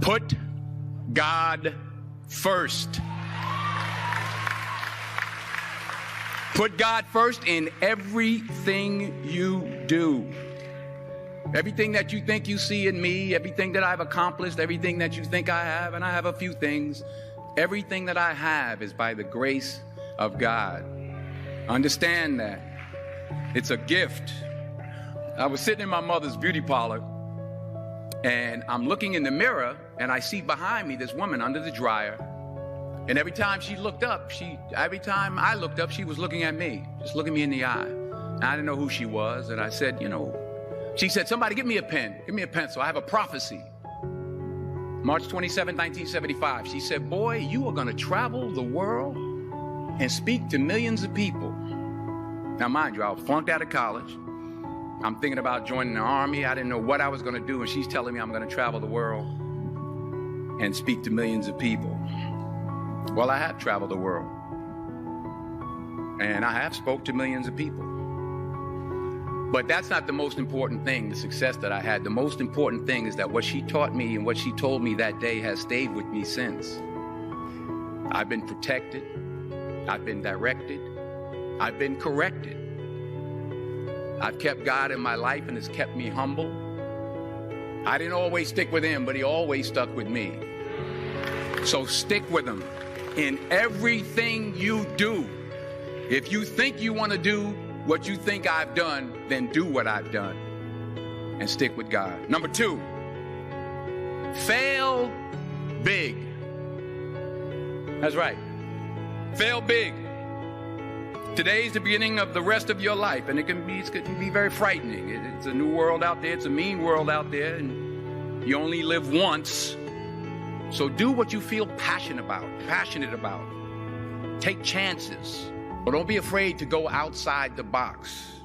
Put God first. Put God first in everything you do. Everything that you think you see in me, everything that I've accomplished, everything that you think I have, and I have a few things, everything that I have is by the grace of God. Understand that. It's a gift. I was sitting in my mother's beauty parlor, and I'm looking in the mirror, and I see behind me this woman under the dryer. And every time I looked up, she was looking at me, just looking me in the eye. And I didn't know who she was. And I said, she said, somebody give me a pen, give me a pencil. I have a prophecy. March 27, 1975. She said, boy, you are going to travel the world and speak to millions of people. Now, mind you, I was flunked out of college. I'm thinking about joining the army. I didn't know what I was going to do. And she's telling me I'm going to travel the world and speak to millions of people. Well, I have traveled the world, and I have spoke to millions of people. But that's not the most important thing, the success that I had. The most important thing is that what she taught me and what she told me that day has stayed with me since. I've been protected. I've been directed. I've been corrected. I've kept God in my life, and it's kept me humble. I didn't always stick with him, but he always stuck with me. So stick with him in everything you do. If you think you want to do what you think I've done, then do what I've done and stick with God. Number 2, fail big. That's right. Fail big. Today's the beginning of the rest of your life, and it can be very frightening. It's a new world out there. It's a mean world out there, and you only live once. So do what you feel passionate about. Take chances. But don't be afraid to go outside the box.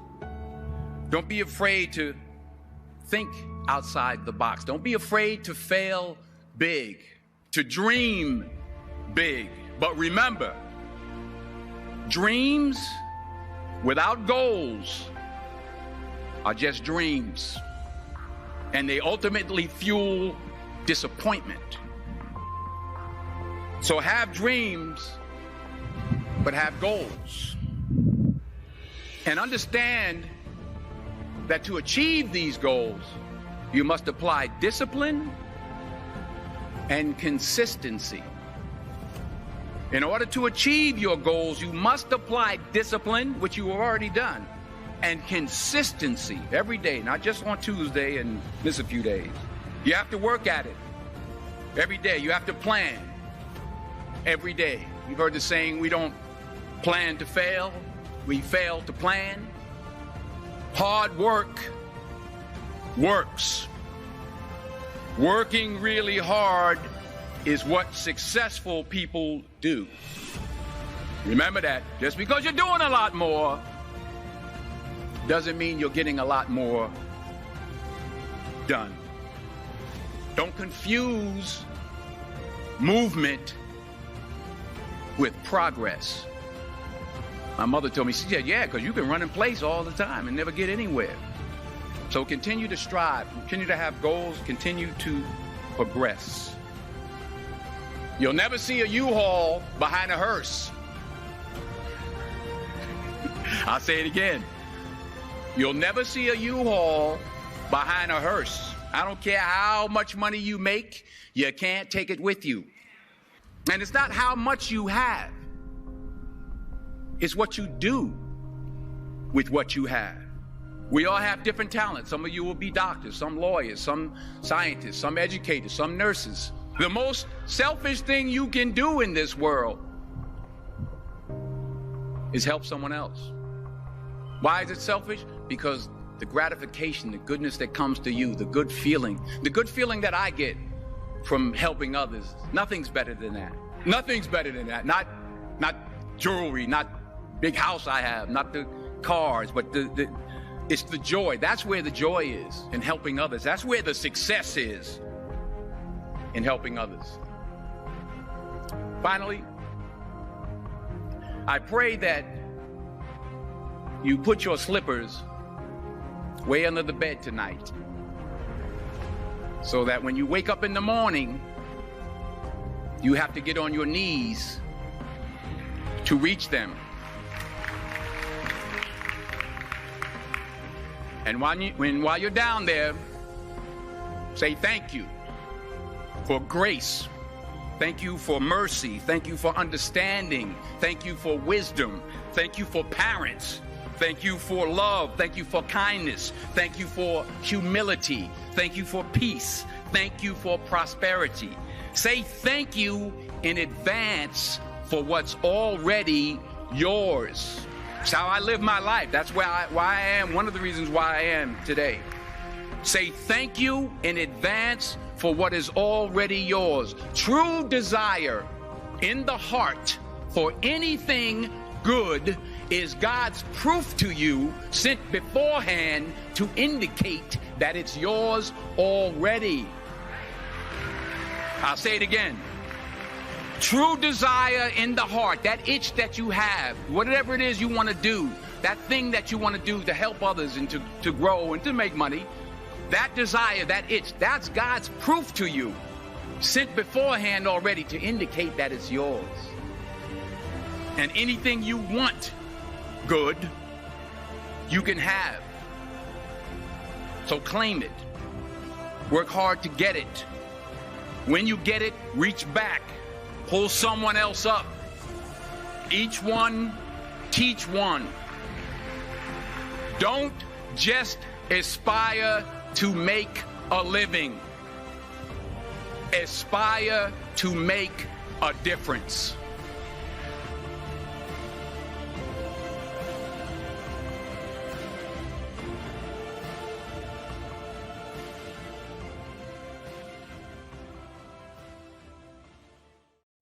Don't be afraid to think outside the box. Don't be afraid to fail big, to dream big. But remember, dreams without goals are just dreams. And they ultimately fuel disappointment. So have dreams, but have goals. And understand that to achieve these goals, you must apply discipline and consistency. In order to achieve your goals, you must apply discipline, which you have already done, and consistency every day, not just on Tuesday and miss a few days. You have to work at it every day. You have to plan every day. You've heard the saying, we don't plan to fail, we fail to plan. Hard work works. Working really hard is what successful people do. Remember that. Just because you're doing a lot more doesn't mean you're getting a lot more done. Don't confuse movement with progress. My mother told me, she said, yeah, because you can run in place all the time and never get anywhere. So continue to strive, continue to have goals, continue to progress. You'll never see a U-Haul behind a hearse. I'll say it again. You'll never see a U-Haul behind a hearse. I don't care how much money you make, you can't take it with you. And it's not how much you have. It's what you do with what you have. We all have different talents. Some of you will be doctors, some lawyers, some scientists, some educators, some nurses. The most selfish thing you can do in this world is help someone else. Why is it selfish? Because the gratification, the goodness that comes to you, the good feeling that I get from helping others, nothing's better than that. Nothing's better than that. Not jewelry, not big house I have, not the cars, but it's the joy. That's where the joy is, in helping others. That's where the success is, in helping others. Finally, I pray that you put your slippers way under the bed tonight. So that when you wake up in the morning, you have to get on your knees to reach them. And while you're down there, say thank you for grace. Thank you for mercy. Thank you for understanding. Thank you for wisdom. Thank you for parents. Thank you for love. Thank you for kindness. Thank you for humility. Thank you for peace. Thank you for prosperity. Say thank you in advance for what's already yours. It's how I live my life. That's why I am, one of the reasons why I am today. Say thank you in advance for what is already yours. True desire in the heart for anything good is God's proof to you, sent beforehand to indicate that it's yours already. I'll say it again. True desire in the heart, that itch that you have, whatever it is you want to do, that thing that you want to do to help others and to grow and to make money, that desire, that itch, that's God's proof to you, sent beforehand already to indicate that it's yours. And anything you want good, you can have. So claim it. Work hard to get it. When you get it, reach back. Pull someone else up. Each one, teach one. Don't just aspire to make a living. Aspire to make a difference.